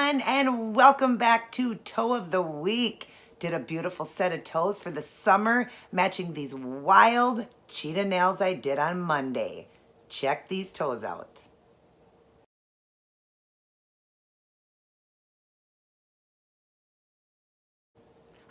everyone, and welcome back to Toe of the Week. Did a beautiful set of toes for the summer, matching these wild cheetah nails I did on Monday. Check these toes out.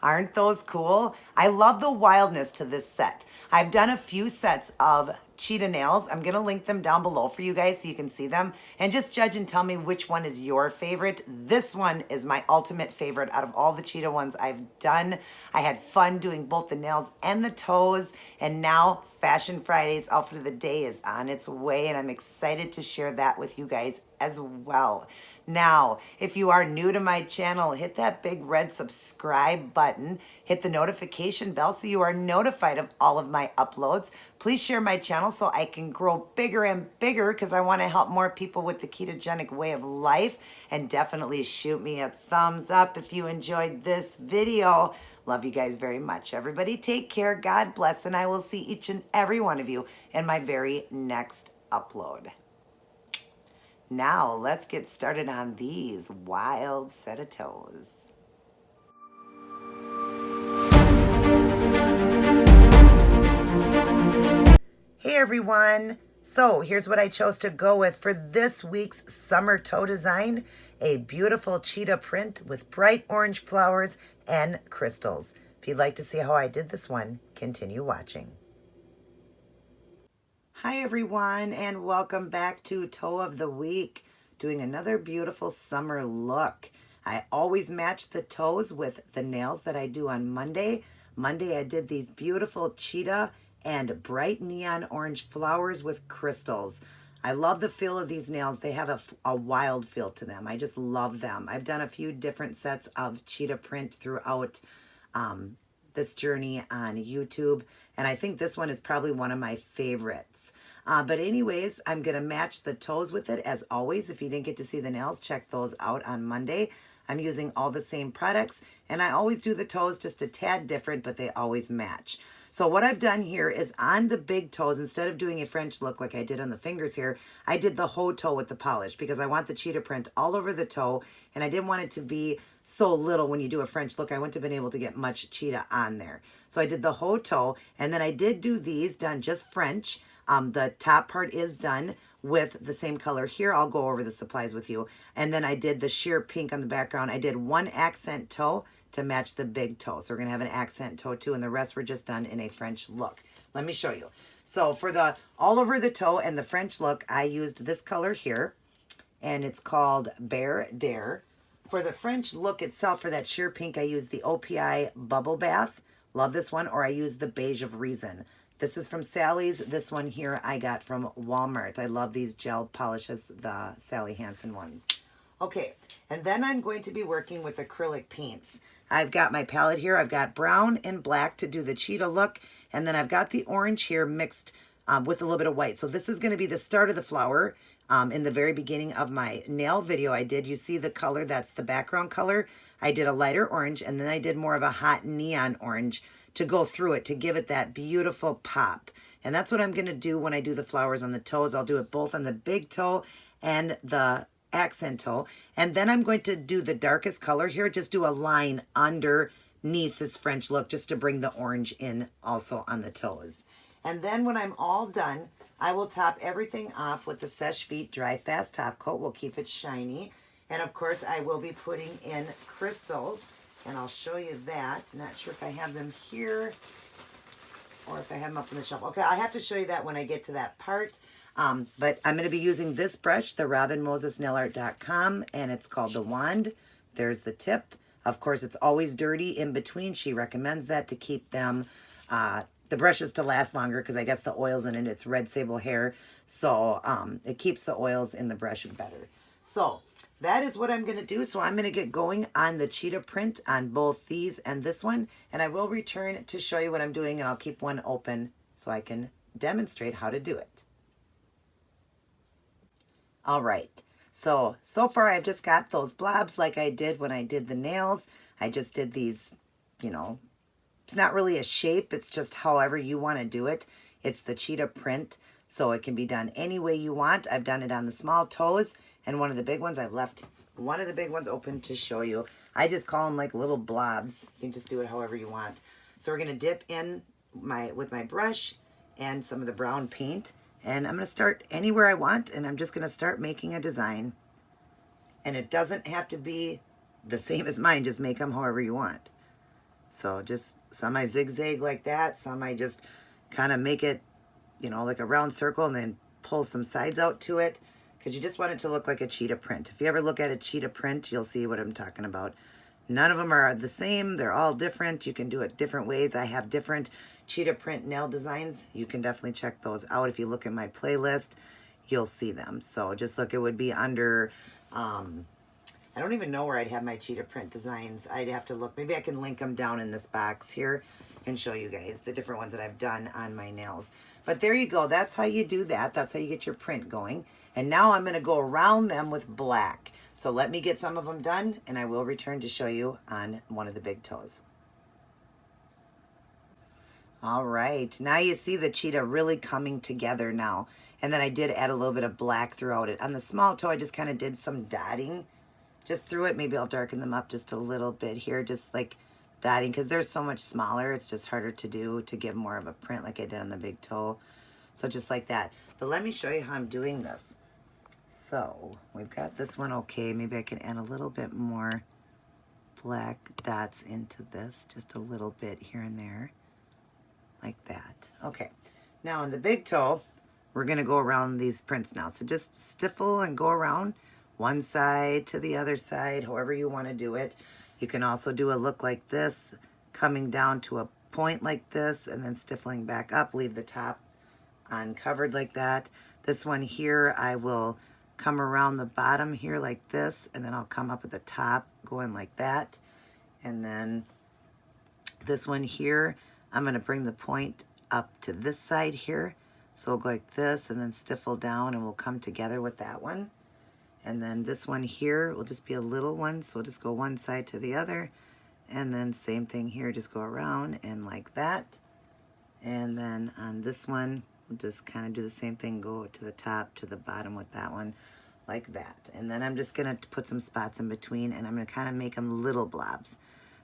Aren't those cool? I love the wildness to this set. I've done a few sets of cheetah nails. I'm going to link them down below for you guys so you can see them. And just judge and tell me which one is your favorite. This one is my ultimate favorite out of all the cheetah ones I've done. I had fun doing both the nails and the toes. And now Fashion Friday's outfit of the day is on its way. And I'm excited to share that with you guys as well. Now, if you are new to my channel, hit that big red subscribe button. Hit the notification bell so you are notified of all of my uploads. Please share my channel so I can grow bigger and bigger because I want to help more people with the ketogenic way of life. And definitely shoot me a thumbs up if you enjoyed this video. Love you guys very much. Everybody take care. God bless. And I will see each and every one of you in my very next upload. Now, let's get started on these wild set of toes. Hey everyone! So, here's what I chose to go with for this week's summer toe design. A beautiful cheetah print with bright orange flowers and crystals. If you'd like to see how I did this one, continue watching. Hi everyone, and welcome back to Toe of the Week, doing another beautiful summer look. I always match the toes with the nails that I do on Monday. Monday I did these beautiful cheetah and bright neon orange flowers with crystals. I love the feel of these nails. They have a wild feel to them. I just love them. I've done a few different sets of cheetah print throughout this journey on YouTube, and I think this one is probably one of my favorites. But anyways, I'm going to match the toes with it as always. If you didn't get to see the nails, check those out on Monday. I'm using all the same products, and I always do the toes just a tad different, but they always match. So what I've done here is on the big toes, instead of doing a French look like I did on the fingers here, I did the whole toe with the polish because I want the cheetah print all over the toe, and I didn't want it to be so little when you do a French look. I wouldn't have been able to get much cheetah on there. So I did the whole toe, and then I did do these done just French. The top part is done with the same color here. I'll go over the supplies with you. And then I did the sheer pink on the background. I did one accent toe to match the big toe. So we're going to have an accent toe too, and the rest were just done in a French look. Let me show you. So for the all over the toe and the French look, I used this color here, and it's called Bear Dare. For the French look itself, for that sheer pink, I used the OPI Bubble Bath. Love this one. Or I used the Beige of Reason. This is from Sally's. This one here I got from Walmart. I love these gel polishes, the Sally Hanson ones. Okay, and then I'm going to be working with acrylic paints. I've got my palette here. I've got brown and black to do the cheetah look, and then I've got the orange here mixed with a little bit of white. So this is going to be the start of the flower. In the very beginning of my nail video I did, you see the color, that's the background color. I did a lighter orange, and then I did more of a hot neon orange to go through it to give it that beautiful pop. And that's what I'm going to do when I do the flowers on the toes. I'll do it both on the big toe and the accent toe. And then I'm going to do the darkest color here, just do a line underneath this French look just to bring the orange in also on the toes. And then when I'm all done, I will top everything off with the Seche Vite Dry Fast Top Coat. We'll keep it shiny. And of course, I will be putting in crystals, and I'll show you that. Not sure if I have them here or if I have them up on the shelf. Okay, I'll have to show you that when I get to that part. But I'm going to be using this brush, the RobinMosesNailArt.com, and it's called the Wand. There's the tip. Of course, it's always dirty in between. She recommends that to keep them, the brushes to last longer, because I guess the oil's in it. It's red sable hair, so it keeps the oils in the brush better. So that is what I'm going to do. So I'm going to get going on the cheetah print on both these and this one. And I will return to show you what I'm doing, and I'll keep one open so I can demonstrate how to do it. All right. So far I've just got those blobs like I did when I did the nails. I just did these, you know, it's not really a shape. It's just however you want to do it. It's the cheetah print, so it can be done any way you want. I've done it on the small toes, and one of the big ones I've left one of the big ones open to show you. I just call them like little blobs. You can just do it however you want. So we're going to dip in with my brush and some of the brown paint. And I'm going to start anywhere I want, and I'm just going to start making a design. And it doesn't have to be the same as mine. Just make them however you want. So just some I zigzag like that. Some I just kind of make it, you know, like a round circle and then pull some sides out to it. Because you just want it to look like a cheetah print. If you ever look at a cheetah print, you'll see what I'm talking about. None of them are the same. They're all different. You can do it different ways. I have different cheetah print nail designs. You can definitely check those out. If you look at my playlist, you'll see them. So just look, it would be under, I don't even know where I'd have my cheetah print designs. I'd have to look. Maybe I can link them down in this box here and show you guys the different ones that I've done on my nails. But there you go. That's how you do that. That's how you get your print going. And now I'm going to go around them with black. So let me get some of them done, and I will return to show you on one of the big toes. All right, now you see the cheetah really coming together now. And then I did add a little bit of black throughout it. On the small toe, I just kind of did some dotting just through it. Maybe I'll darken them up just a little bit here, just like dotting, because they're so much smaller. It's just harder to do to give more of a print like I did on the big toe. So just like that. But let me show you how I'm doing this. So we've got this one okay. Maybe I can add a little bit more black dots into this, just a little bit here and there, like that. Okay, now on the big toe, we're going to go around these prints now. So just stiffle and go around one side to the other side, however you want to do it. You can also do a look like this, coming down to a point like this, and then stiffling back up, leave the top uncovered like that. This one here, I will come around the bottom here like this, and then I'll come up at the top going like that. And then this one here, I'm going to bring the point up to this side here. So we'll go like this and then stiffle down, and we'll come together with that one. And then this one here will just be a little one, so we'll just go one side to the other. And then same thing here, just go around and like that. And then on this one, we'll just kind of do the same thing, go to the top, to the bottom with that one, like that. And then I'm just going to put some spots in between, and I'm going to kind of make them little blobs.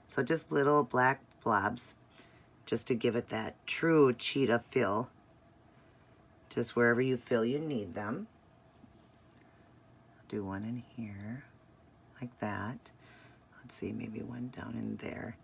So just little black blobs, just to give it that true cheetah feel, just wherever you feel you need them. I'll do one in here, like that. Let's see, maybe one down in there.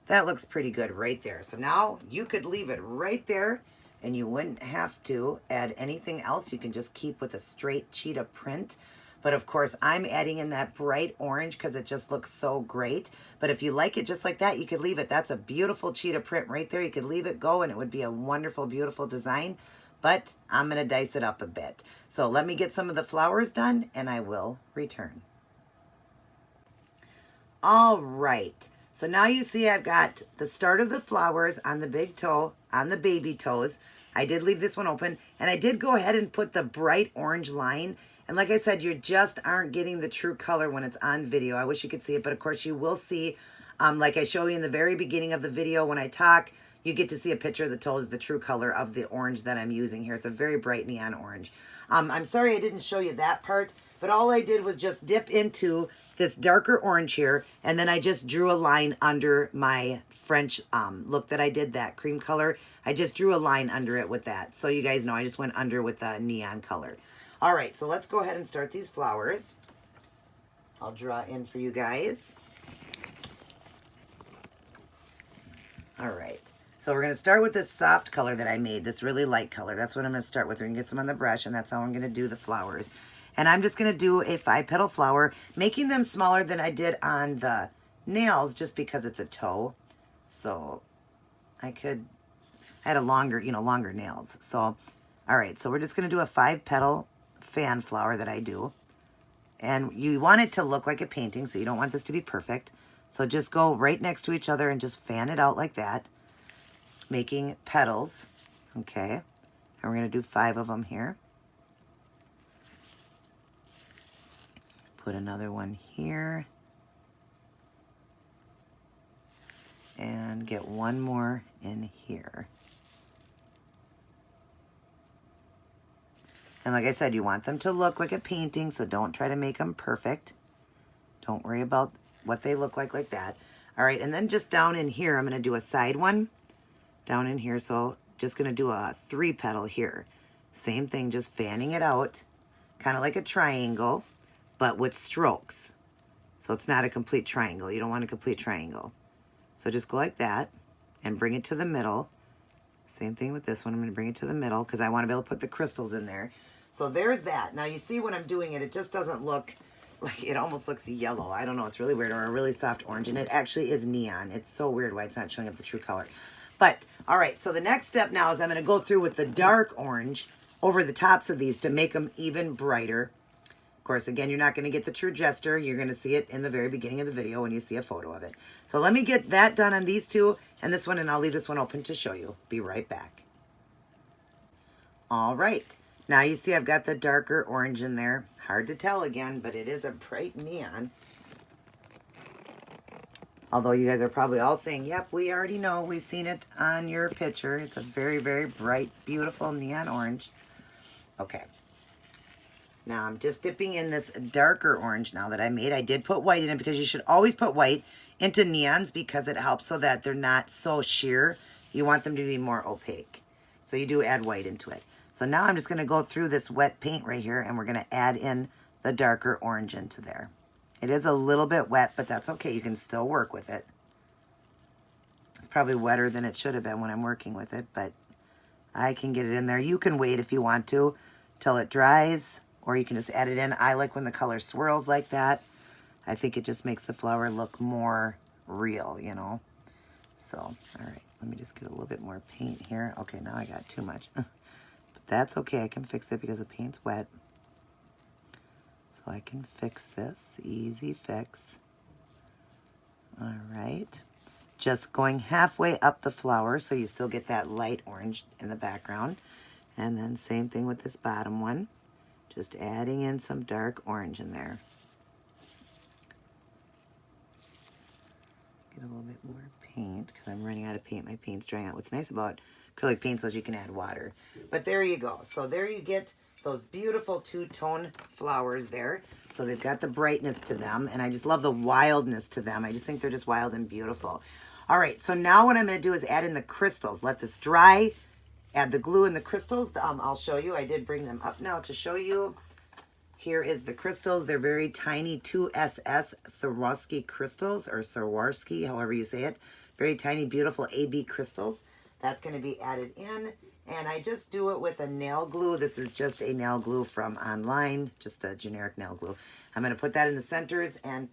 That looks pretty good right there. So now you could leave it right there, and you wouldn't have to add anything else. You can just keep with a straight cheetah print. But of course, I'm adding in that bright orange because it just looks so great. But if you like it just like that, you could leave it. That's a beautiful cheetah print right there. You could leave it go, and it would be a wonderful, beautiful design. But I'm going to dice it up a bit. So let me get some of the flowers done, and I will return. All right. So now you see I've got the start of the flowers on the big toe, on the baby toes. I did leave this one open, and I did go ahead and put the bright orange line. And like I said, you just aren't getting the true color when it's on video. I wish you could see it, but of course you will see, like I show you in the very beginning of the video when I talk, you get to see a picture of the toes, the true color of the orange that I'm using here. It's a very bright neon orange. I'm sorry I didn't show you that part, but all I did was just dip into this darker orange here, and then I just drew a line under my French look that I did, that cream color. I just drew a line under it with that. So you guys know I just went under with the neon color. All right, so let's go ahead and start these flowers. I'll draw in for you guys. All right, so we're going to start with this soft color that I made, this really light color. That's what I'm going to start with. We're going to get some on the brush, and that's how I'm going to do the flowers. And I'm just going to do a 5-petal flower, making them smaller than I did on the nails just because it's a toe. So I had a longer, longer nails. So, all right, so we're just going to do a 5-petal fan flower that I do. And you want it to look like a painting, so you don't want this to be perfect. So just go right next to each other and just fan it out like that, making petals, okay? And we're going to do 5 of them here. Put another one here. And get one more in here. And like I said, you want them to look like a painting, so don't try to make them perfect. Don't worry about what they look like that. All right, and then just down in here, I'm gonna do a side one down in here. So just gonna do a 3 petal here. Same thing, just fanning it out, kind of like a triangle, but with strokes. So it's not a complete triangle. You don't want a complete triangle. So just go like that and bring it to the middle. Same thing with this one. I'm going to bring it to the middle because I want to be able to put the crystals in there. So there's that. Now you see when I'm doing it, it just doesn't look like, it almost looks yellow. I don't know. It's really weird, or a really soft orange. And it actually is neon. It's so weird why it's not showing up the true color. But all right, so the next step now is I'm going to go through with the dark orange over the tops of these to make them even brighter. Of course, again, you're not going to get the true gesture. You're going to see it in the very beginning of the video when you see a photo of it. So let me get that done on these two and this one, and I'll leave this one open to show you. Be right back. All right. Now you see I've got the darker orange in there. Hard to tell again, but it is a bright neon. Although you guys are probably all saying, yep, we already know. We've seen it on your picture. It's a very, very bright, beautiful neon orange. Okay. Now I'm just dipping in this darker orange now that I made. I did put white in it because you should always put white into neons because it helps so that they're not so sheer. You want them to be more opaque. So you do add white into it. So now I'm just going to go through this wet paint right here and we're going to add in the darker orange into there. It is a little bit wet, but that's okay. You can still work with it. It's probably wetter than it should have been when I'm working with it, but I can get it in there. You can wait if you want to till it dries, or you can just add it in. I like when the color swirls like that. I think it just makes the flower look more real, you know. So, all right, let me just get a little bit more paint here. Okay, now I got too much. But that's okay, I can fix it because the paint's wet. So I can fix this, easy fix. All right, just going halfway up the flower so you still get that light orange in the background. And then same thing with this bottom one. Just adding in some dark orange in there. Get a little bit more paint because I'm running out of paint. My paint's drying out. What's nice about acrylic paint is you can add water. But there you go. So there you get those beautiful two-tone flowers there. So they've got the brightness to them, and I just love the wildness to them. I just think they're just wild and beautiful. All right, so now what I'm going to do is add in the crystals. Let this dry. Add the glue and the crystals. I'll show you. I did bring them up now to show you. Here is the crystals. They're very tiny 2SS Swarovski crystals, or Swarovski, however you say it. Very tiny, beautiful AB crystals. That's going to be added in. And I just do it with a nail glue. This is just a nail glue from online, just a generic nail glue. I'm going to put that in the centers and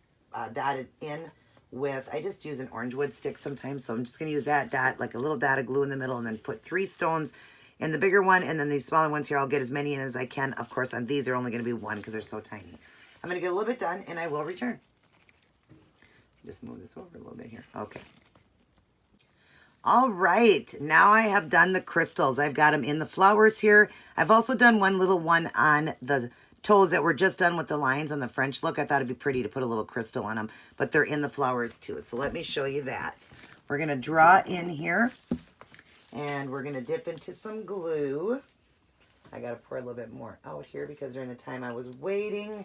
dot it in with, I just use an orange wood stick sometimes, so I'm just going to use that dot, like a little dot of glue in the middle, and then put 3 stones in the bigger one, and then these smaller ones here, I'll get as many in as I can. Of course, on these, they're only going to be 1 because they're so tiny. I'm going to get a little bit done, and I will return. Just move this over a little bit here. Okay. All right, now I have done the crystals. I've got them in the flowers here. I've also done one little one on the toes that were just done with the lines on the French look. I thought it'd be pretty to put a little crystal on them, but they're in the flowers too. So let me show you that. We're gonna draw in here and we're gonna dip into some glue. I gotta pour a little bit more out here because during the time I was waiting,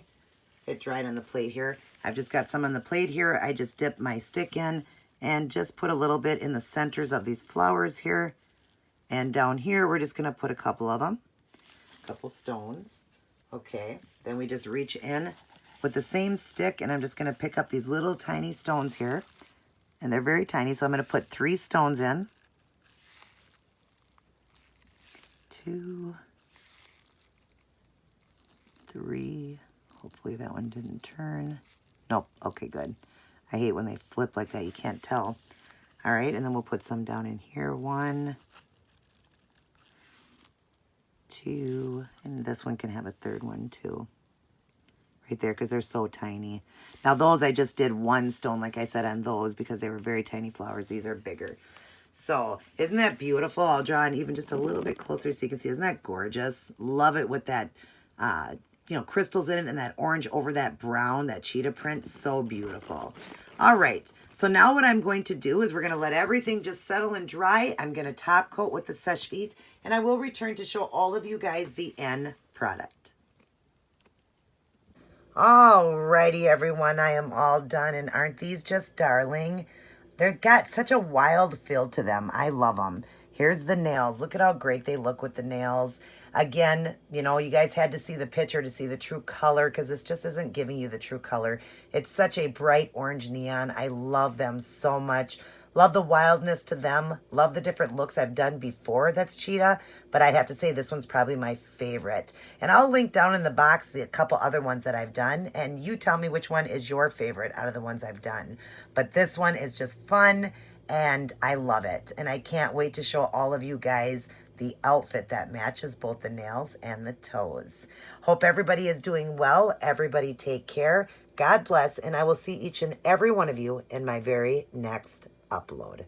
it dried on the plate here. I've just got some on the plate here. I just dip my stick in and just put a little bit in the centers of these flowers here. And down here, we're just gonna put a couple of them, a couple stones. Okay, then we just reach in with the same stick and I'm just gonna pick up these little tiny stones here. And they're very tiny, so I'm gonna put 3 stones in. 2, 3, hopefully that one didn't turn. Nope, okay, good. I hate when they flip like that, you can't tell. All right, and then we'll put some down in here. 1, 2, and this one can have a 3rd one too. Right there, because they're so tiny. Now those, I just did 1 stone, like I said, on those because they were very tiny flowers. These are bigger. So, isn't that beautiful? I'll draw in even just a little bit closer so you can see. Isn't that gorgeous? Love it with that, you know, crystals in it and that orange over that brown, that cheetah print. So beautiful. All right, so now what I'm going to do is we're going to let everything just settle and dry. I'm going to top coat with the Sèche Vite, and I will return to show all of you guys the end product. Alrighty, everyone, I am all done. And aren't these just darling? They've got such a wild feel to them. I love them. Here's the nails. Look at how great they look with the nails. Again, you know, you guys had to see the picture to see the true color because this just isn't giving you the true color. It's such a bright orange neon. I love them so much. Love the wildness to them. Love the different looks I've done before that's cheetah, but I'd have to say this one's probably my favorite. And I'll link down in the box the couple other ones that I've done, and you tell me which one is your favorite out of the ones I've done. But this one is just fun, and I love it. And I can't wait to show all of you guys the outfit that matches both the nails and the toes. Hope everybody is doing well. Everybody take care. God bless, and I will see each and every one of you in my very next upload.